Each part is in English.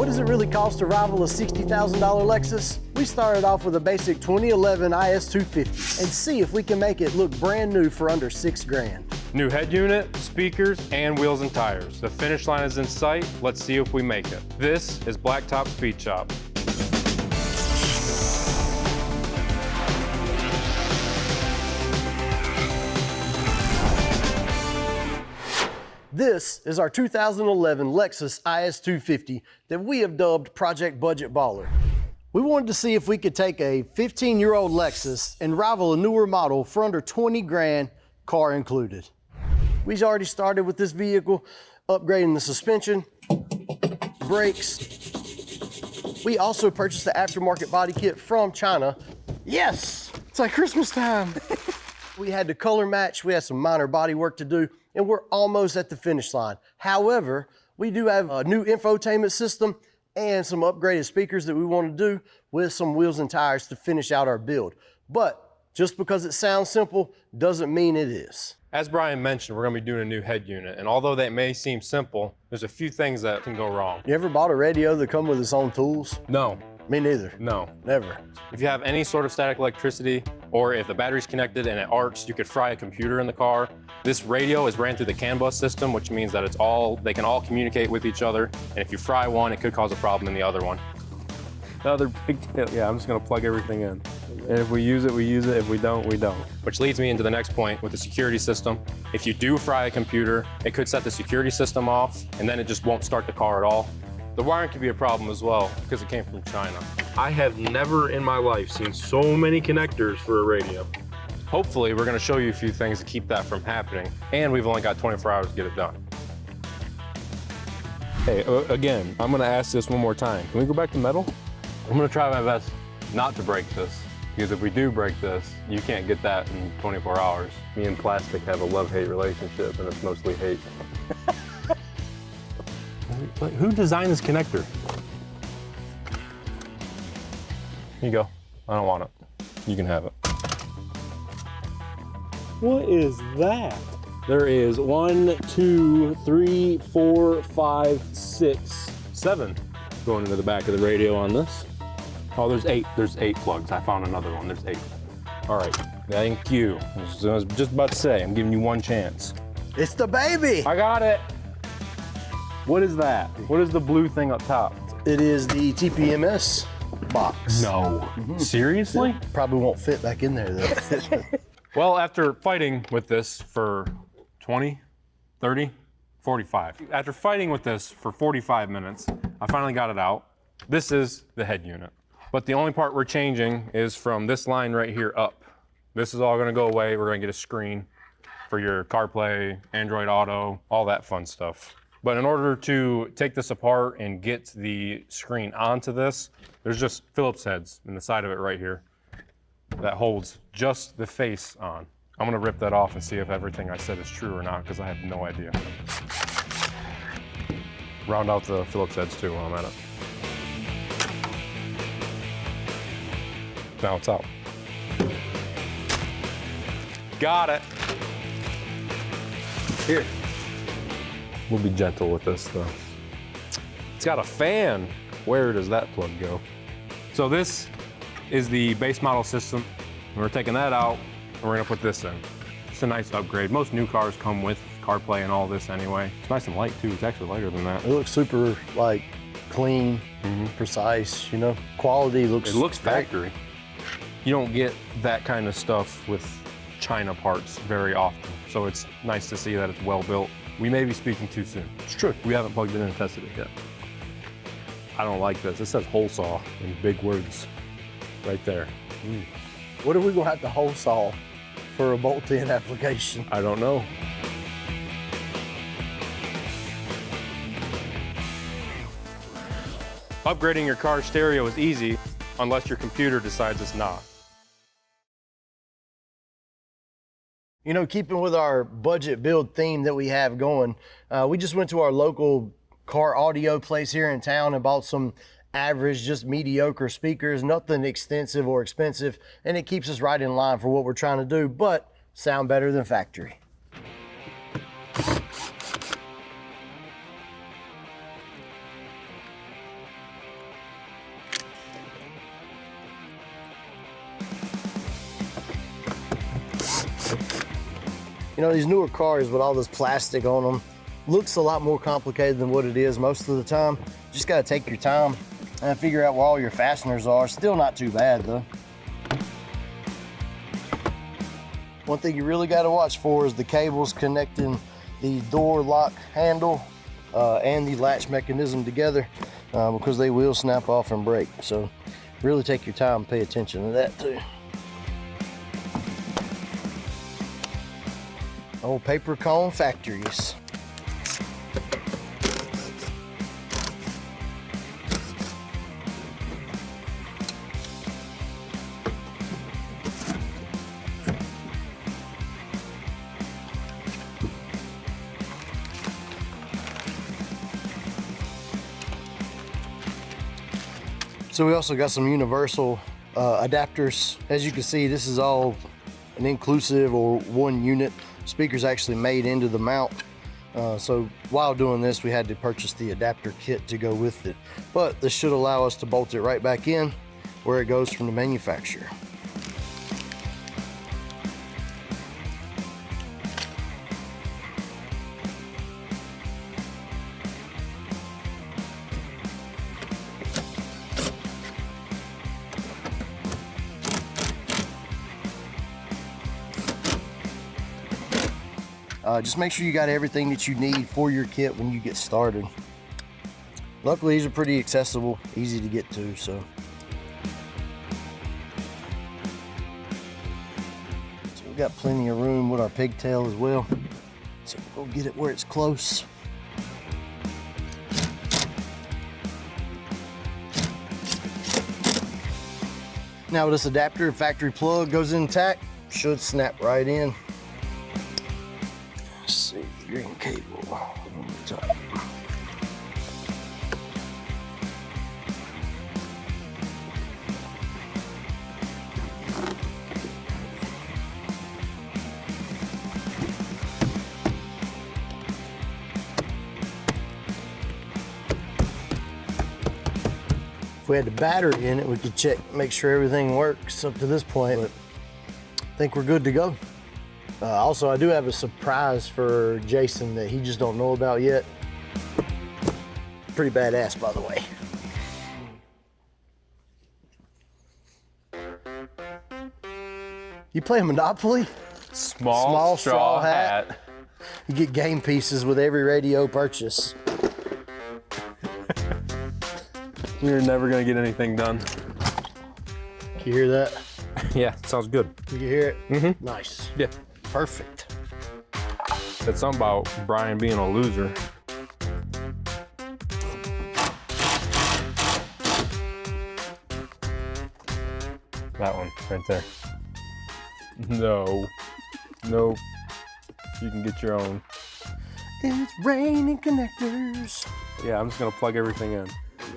What does it really cost to rival a $60,000 Lexus? We started off with a basic 2011 IS 250 and see if we can make it look brand new for under $6,000. New head unit, speakers, and wheels and tires. The finish line is in sight. Let's see if we make it. This is Blacktop Speed Shop. This is our 2011 Lexus IS 250 that we have dubbed Project Budget Baller. We wanted to see if we could take a 15-year-old Lexus and rival a newer model for under $20,000, car included. We've already started with this vehicle, upgrading the suspension, brakes. We also purchased the aftermarket body kit from China. Yes, it's like Christmas time. We had to color match, we had some minor body work to do, and we're almost at the finish line. However, we do have a new infotainment system and some upgraded speakers that we want to do with some wheels and tires to finish out our build. But just because it sounds simple doesn't mean it is. As Brian mentioned, we're going to be doing a new head unit, and although that may seem simple, there's a few things that can go wrong. You ever bought a radio that come with its own tools? No. Me neither. No. Never. If you have any sort of static electricity, or if the battery's connected and it arcs, you could fry a computer in the car. This radio is ran through the CAN bus system, which means that they can all communicate with each other, and if you fry one, it could cause a problem in the other one. Another big deal. Yeah, I'm just gonna plug everything in. And if we use it, we use it. If we don't, we don't. Which leads me into the next point with the security system. If you do fry a computer, it could set the security system off, and then it just won't start the car at all. The wiring could be a problem as well, because it came from China. I have never in my life seen so many connectors for a radio. Hopefully, we're gonna show you a few things to keep that from happening, and we've only got 24 hours to get it done. Hey, again, I'm gonna ask this one more time. Can we go back to metal? I'm gonna try my best not to break this, because if we do break this, you can't get that in 24 hours. Me and plastic have a love-hate relationship, and it's mostly hate. Who designed this connector? Here you go. I don't want it. You can have it. What is that? There is 1, 2, 3, 4, 5, 6, 7 going into the back of the radio on this. Oh, there's 8. There's 8 plugs. I found another one. There's 8. All right. Thank you. I was just about to say, I'm giving you one chance. It's the baby. I got it. What is that? What is the blue thing up top? It is the TPMS box. No. Seriously? Probably won't fit back in there though. Well, after fighting with this for 20, 30, 45. After fighting with this for 45 minutes, I finally got it out. This is the head unit. But the only part we're changing is from this line right here up. This is all gonna go away. We're gonna get a screen for your CarPlay, Android Auto, all that fun stuff. But in order to take this apart and get the screen onto this, there's just Phillips heads in the side of it right here that holds just the face on. I'm gonna rip that off and see if everything I said is true or not, because I have no idea. Round out the Phillips heads too while I'm at it. Now it's out. Got it. Here. We'll be gentle with this though. It's got a fan. Where does that plug go? So this is the base model system. We're taking that out and we're gonna put this in. It's a nice upgrade. Most new cars come with CarPlay and all this anyway. It's nice and light too. It's actually lighter than that. It looks super like clean, precise, you know. Quality looks. It looks factory. You don't get that kind of stuff with China parts very often. So it's nice to see that it's well built. We may be speaking too soon. It's true. We haven't plugged it in and tested it yet. I don't like this. It says hole saw in big words right there. What are we gonna have to hole saw for a bolt-in application? I don't know. Upgrading your car stereo is easy unless your computer decides it's not. You know, keeping with our budget build theme that we have going, we just went to our local car audio place here in town and bought some average, just mediocre speakers, nothing extensive or expensive, and it keeps us right in line for what we're trying to do, but sound better than factory. You know, these newer cars with all this plastic on them looks a lot more complicated than what it is most of the time. Just gotta take your time and figure out where all your fasteners are. Still not too bad though. One thing you really gotta watch for is the cables connecting the door lock handle and the latch mechanism together because they will snap off and break. So really take your time and pay attention to that too. Old paper cone factories. So we also got some universal adapters. As you can see, this is all an inclusive or one unit. Speaker's actually made into the mount. So while doing this, we had to purchase the adapter kit to go with it. But this should allow us to bolt it right back in where it goes from the manufacturer. Just make sure you got everything that you need for your kit when you get started. Luckily, these are pretty accessible, easy to get to, so we've got plenty of room with our pigtail as well. So we'll get it where it's close. Now with this adapter, factory plug goes intact, should snap right in. Green cable on the top. If we had the battery in it, we could check, make sure everything works up to this point, but I think we're good to go. Also, I do have a surprise for Jason that he just don't know about yet. Pretty badass, by the way. You play Monopoly? Small straw hat. You get game pieces with every radio purchase. You're never gonna get anything done. Can you hear that? Yeah, sounds good. You can hear it? Mm-hmm. Nice. Yeah. Perfect. It's something about Brian being a loser. That one right there. No. Nope. You can get your own. It's raining connectors. Yeah, I'm just gonna plug everything in.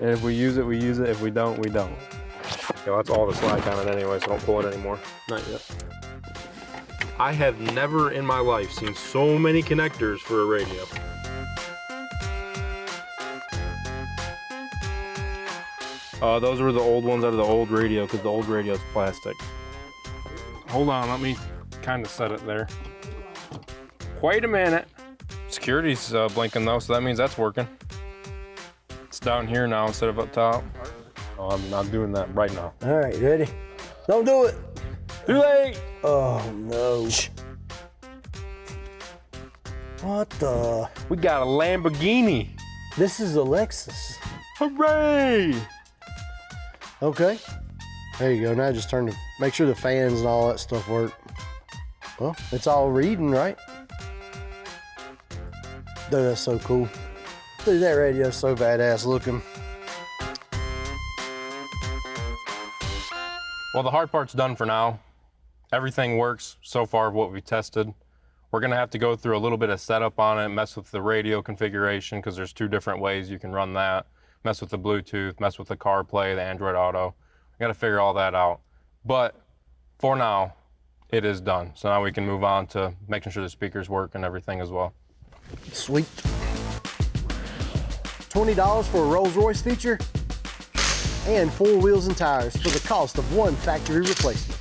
And if we use it, we use it. If we don't, we don't. Yeah, that's all the slack on it anyway, so don't pull it anymore. Not yet. I have never in my life seen so many connectors for a radio. Those were the old ones out of the old radio, because the old radio is plastic. Hold on, let me kind of set it there. Wait a minute. Security's blinking though, so that means that's working. It's down here now instead of up top. Oh, I'm not doing that right now. All right, ready? Don't do it. Too late! Oh no. What the? We got a Lamborghini. This is a Lexus. Hooray! Okay. There you go. Now just turn to, make sure the fans and all that stuff work. Well, it's all reading, right? Dude, that's so cool. Dude, that radio's so badass looking. Well, the hard part's done for now. Everything works so far what we tested. We're gonna have to go through a little bit of setup on it, mess with the radio configuration, because there's two different ways you can run that. Mess with the Bluetooth, mess with the CarPlay, the Android Auto. We gotta figure all that out. But for now, it is done. So now we can move on to making sure the speakers work and everything as well. Sweet. $20 for a Rolls-Royce feature and 4 wheels and tires for the cost of 1 factory replacement.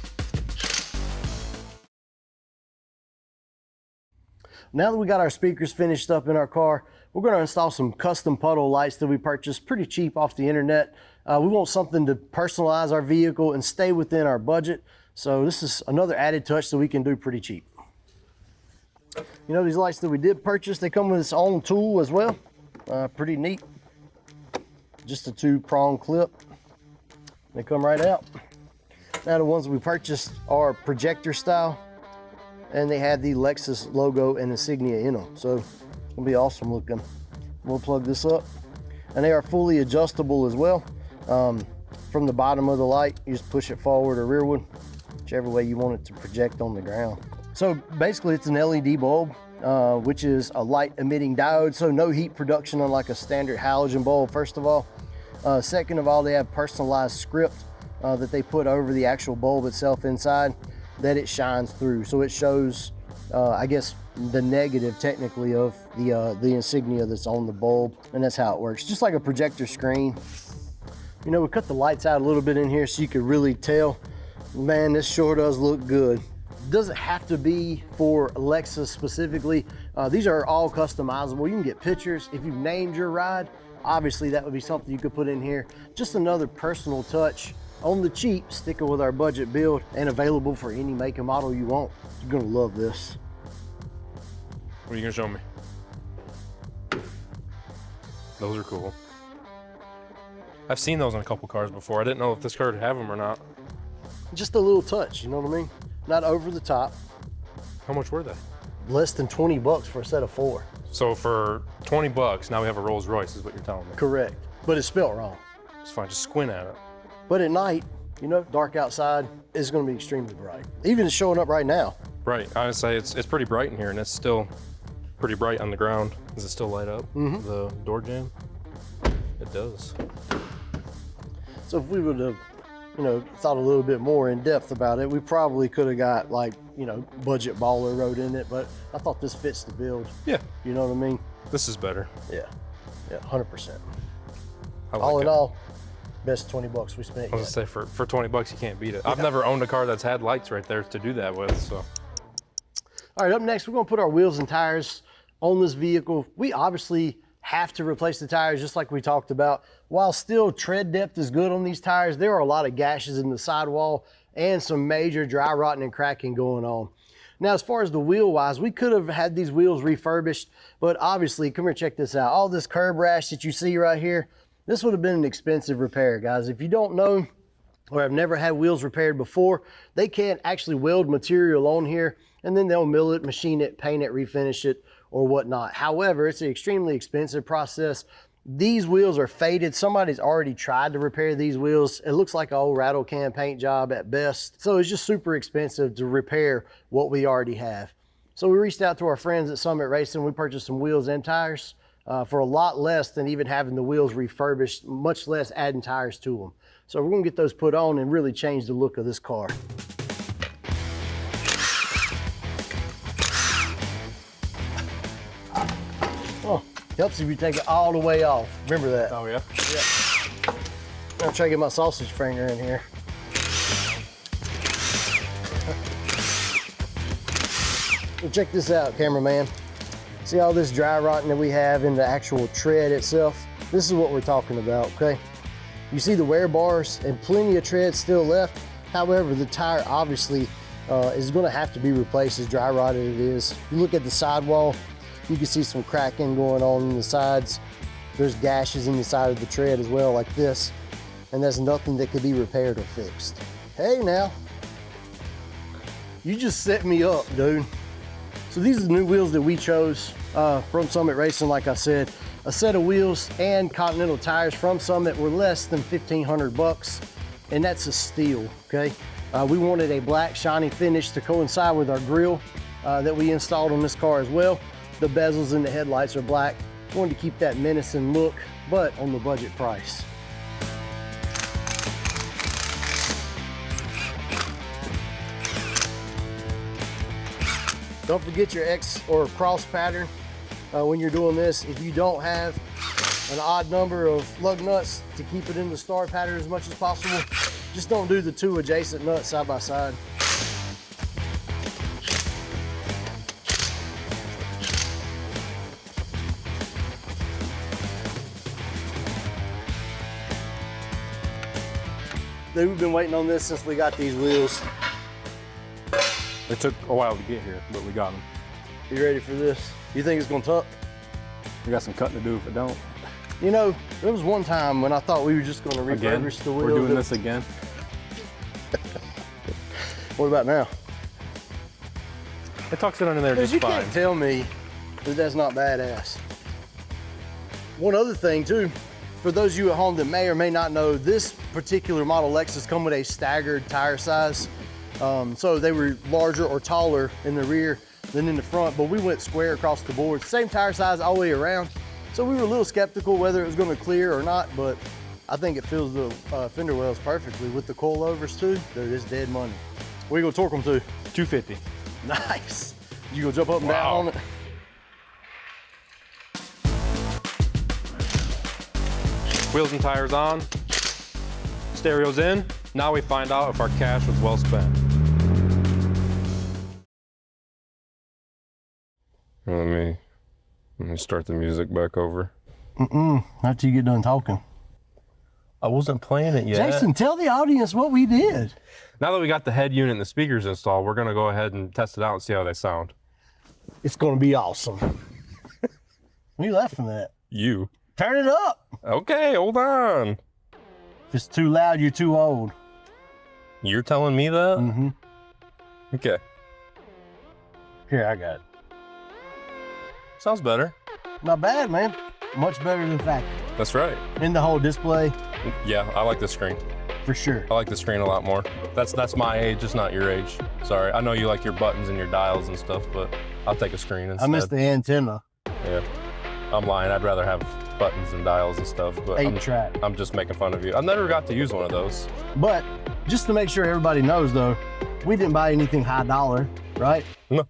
Now that we got our speakers finished up in our car, we're going to install some custom Puddle lights that we purchased pretty cheap off the internet. We want something to personalize our vehicle and stay within our budget. So this is another added touch that we can do pretty cheap. You know, these lights that we did purchase, they come with its own tool as well. Pretty neat. Just a 2-prong clip. They come right out. Now the ones we purchased are projector style, and they have the Lexus logo and insignia in them. So it's gonna be awesome looking. We'll plug this up. And they are fully adjustable as well. From the bottom of the light, you just push it forward or rearward, whichever way you want it to project on the ground. So basically it's an LED bulb, which is a light emitting diode. So no heat production unlike a standard halogen bulb, first of all. Second of all, they have personalized script that they put over the actual bulb itself inside that it shines through. So it shows, I guess, the negative technically of the insignia that's on the bulb, and that's how it works. Just like a projector screen. You know, we cut the lights out a little bit in here so you could really tell. Man, this sure does look good. Doesn't have to be for Lexus specifically. These are all customizable. You can get pictures. If you've named your ride, obviously that would be something you could put in here. Just another personal touch on the cheap, sticking with our budget build, and available for any make and model you want. You're gonna love this. What are you gonna show me? Those are cool. I've seen those on a couple cars before. I didn't know if this car would have them or not. Just a little touch, you know what I mean? Not over the top. How much were they? Less than 20 bucks for a set of 4. So for 20 bucks, now we have a Rolls Royce is what you're telling me. Correct, but it's spelled wrong. It's fine, just squint at it. But at night, you know, dark outside, it's gonna be extremely bright. Even it's showing up right now. Right, I would say it's pretty bright in here, and it's still pretty bright on the ground. Does it still light up, the door jamb? It does. So if we would have, you know, thought a little bit more in depth about it, we probably could have got like, you know, budget baller wrote in it, but I thought this fits the build. Yeah. You know what I mean? This is better. Yeah, 100%. I like All in it. all, best 20 bucks we spent I was gonna say, for 20 bucks, you can't beat it. I've never owned a car that's had lights right there to do that with, so. All right, up next, we're gonna put our wheels and tires on this vehicle. We obviously have to replace the tires just like we talked about. While still tread depth is good on these tires, there are a lot of gashes in the sidewall and some major dry rotting and cracking going on. Now, as far as the wheel wise, we could have had these wheels refurbished, but obviously, come here, check this out. All this curb rash that you see right here, this would have been an expensive repair, guys. If you don't know or have never had wheels repaired before, they can't actually weld material on here, and then they'll mill it, machine it, paint it, refinish it, or whatnot. However, it's an extremely expensive process. These wheels are faded. Somebody's already tried to repair these wheels. It looks like an old rattle can paint job at best. So it's just super expensive to repair what we already have. So we reached out to our friends at Summit Racing. We purchased some wheels and tires for a lot less than even having the wheels refurbished, much less adding tires to them. So we're gonna get those put on and really change the look of this car. Oh, helps if you take it all the way off. Remember that. Oh, yeah? Yeah. I'm gonna try to get my sausage finger in here. Well, check this out, cameraman. See all this dry rotting that we have in the actual tread itself? This is what we're talking about, okay? You see the wear bars and plenty of tread still left. However, the tire obviously is gonna have to be replaced as dry rotted it is. You look at the sidewall, you can see some cracking going on in the sides. There's gashes in the side of the tread as well, like this. And there's nothing that could be repaired or fixed. Hey now, you just set me up, dude. So these are the new wheels that we chose from Summit Racing. Like I said, a set of wheels and Continental tires from Summit were less than 1,500 bucks, and that's a steal, okay? We wanted a black shiny finish to coincide with our grille that we installed on this car as well. The bezels and the headlights are black. Wanted to keep that menacing look, but on the budget price. Don't forget your X or cross pattern when you're doing this. If you don't have an odd number of lug nuts to keep it in the star pattern as much as possible, just don't do the 2 adjacent nuts side by side. Dude, we've been waiting on this since we got these wheels. It took a while to get here, but we got them. You ready for this? You think it's gonna tuck? We got some cutting to do if it don't. You know, there was one time when I thought we were just gonna refurbish the wheels. We're doing this again. What about now? It tucks it under there just You fine. can't tell me that that's not badass. One other thing too, for those of you at home that may or may not know, this particular model Lexus come with a staggered tire size. So they were larger or taller in the rear than in the front, but we went square across the board. Same tire size all the way around. So we were a little skeptical whether it was gonna clear or not, but I think it fills the fender wells perfectly with the coilovers too. Dude, it's dead money. Where you gonna torque them to? 250. Nice. You gonna jump up and down on it? Wheels and tires on, stereo's in. Now we find out if our cash was well spent. Let me start the music back over. Not till you get done talking. I wasn't playing it yet. Jason, tell the audience what we did. Now that we got the head unit and the speakers installed, we're gonna go ahead and test it out and see how they sound. It's gonna be awesome. We left from that. You. Turn it up. Okay, hold on. If it's too loud, you're too old. You're telling me that? Mm-hmm. Okay. Here, I got it. Sounds better. Not bad, man. Much better than factory. That's right. In the whole display, Yeah, I like the screen. for sure. I like the screen a lot more. That's my age, it's not your age. Sorry. I know you like your buttons and your dials and stuff, but I'll take a screen instead. I missed the antenna. Yeah. I'm lying. I'd rather have buttons and dials and stuff, but 8-track. I'm just making fun of you. I've never got to use one of those. But just to make sure everybody knows, though, we didn't buy anything high dollar, right? No.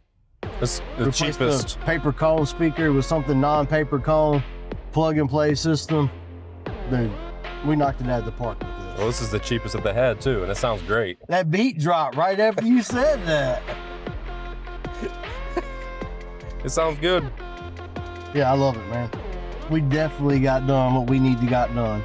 It's the Replaced cheapest. the paper cone speaker with something non-paper cone, plug and play system. Dude, we knocked it out of the park with this. Well, this is the cheapest that they had too, and it sounds great. That beat dropped right after you said that. It sounds good. Yeah, I love it, man. We definitely got done what we need to got done.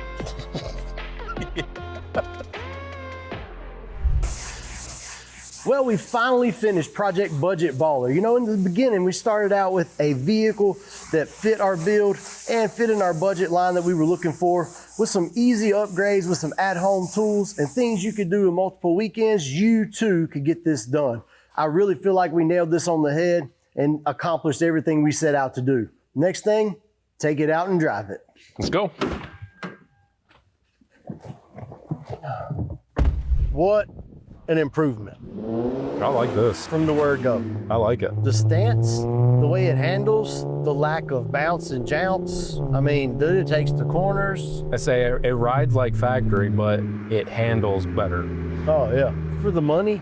Well, we finally finished Project Budget Baller. You know, in the beginning, we started out with a vehicle that fit our build and fit in our budget line that we were looking for, with some easy upgrades, with some at-home tools and things you could do in multiple weekends. You too could get this done. I really feel like we nailed this on the head and accomplished everything we set out to do. Next thing, take it out and drive it. Let's go. What an improvement I like this. from the word go. I like it. The stance, the way it handles, the lack of bounce and jounce. I mean, dude, it takes the corners. I say it rides like factory, but it handles better. Oh yeah. For the money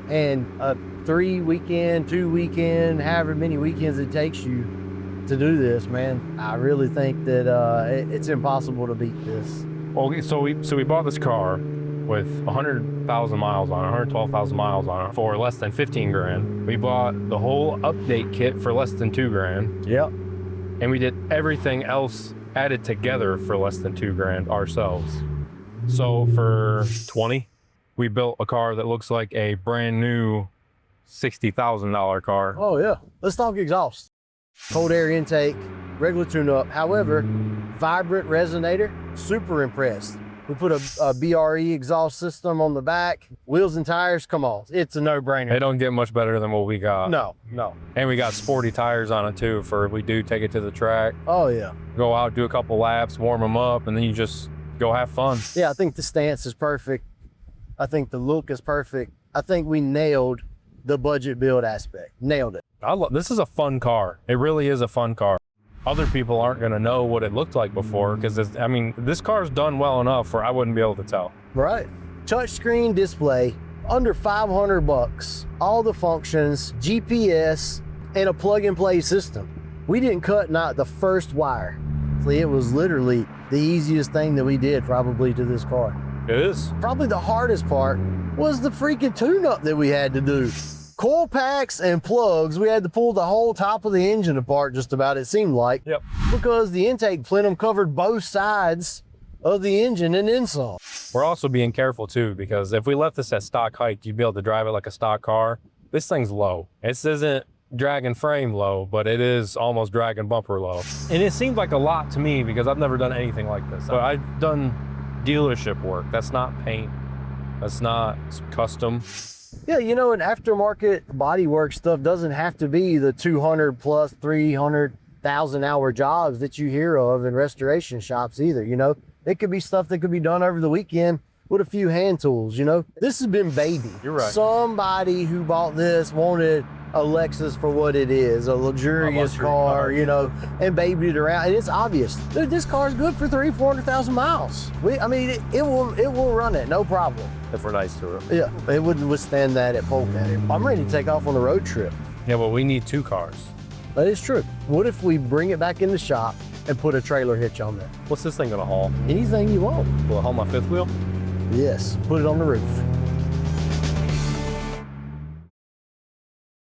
and a 3-weekend, 2-weekend, however many weekends it takes you to do this, man, I really think that it's impossible to beat this. Okay, so we bought this car with 100,000 miles on it, 112,000 miles on it for less than 15 grand. We bought the whole update kit for less than 2 grand. Yep. And we did everything else added together for less than 2 grand ourselves. So for 20, we built a car that looks like a brand new $60,000 car. Oh yeah. Let's talk exhaust. Cold air intake, regular tune-up. However, vibrant resonator, super impressed. We put a BRE exhaust system on the back, wheels and tires, come on. It's a no-brainer. It don't get much better than what we got. No. And we got sporty tires on it too for if we do take it to the track, Oh yeah. go out, do a couple laps, warm them up, and then you just go have fun. Yeah, I think the stance is perfect. I think the look is perfect. I think we nailed the budget build aspect. Nailed it. This is a fun car. It really is a fun car. Other people aren't gonna know what it looked like before because I mean, this car's done well enough where I wouldn't be able to tell. Right. Touchscreen display, under 500 bucks. All the functions, GPS, and a plug and play system. We didn't cut not the first wire. See, it was literally the easiest thing that we did probably to this car. It is. Probably the hardest part was the freaking tune-up that we had to do. Coil packs and plugs, we had to pull the whole top of the engine apart just about, it seemed like. Yep. Because the intake plenum covered both sides of the engine and then some. We're also being careful too, because if we left this at stock height, you'd be able to drive it like a stock car. This thing's low. This isn't drag and frame low, but it is almost drag and bumper low. And it seemed like a lot to me because I've never done anything like this. But I've done dealership work. That's not paint. That's not custom. Yeah, you know, an aftermarket bodywork stuff doesn't have to be the 200 plus 300,000 hour jobs that you hear of in restoration shops either, you know. It could be stuff that could be done over the weekend with a few hand tools, you know. This has been baby. You're right. Somebody who bought this wanted a Lexus for what it is, a luxurious car, you know, and babied it around. And it's obvious, dude, this car's good for 300,000-400,000 miles. I mean, it will run it, no problem. If we're nice to it. Yeah, it wouldn't withstand that at Polk. I'm ready to take off on a road trip. Yeah, but we need 2 cars. That is true. What if we bring it back in the shop and put a trailer hitch on there? What's this thing gonna haul? Anything you want. Will it haul my 5th wheel? Yes, put it on the roof.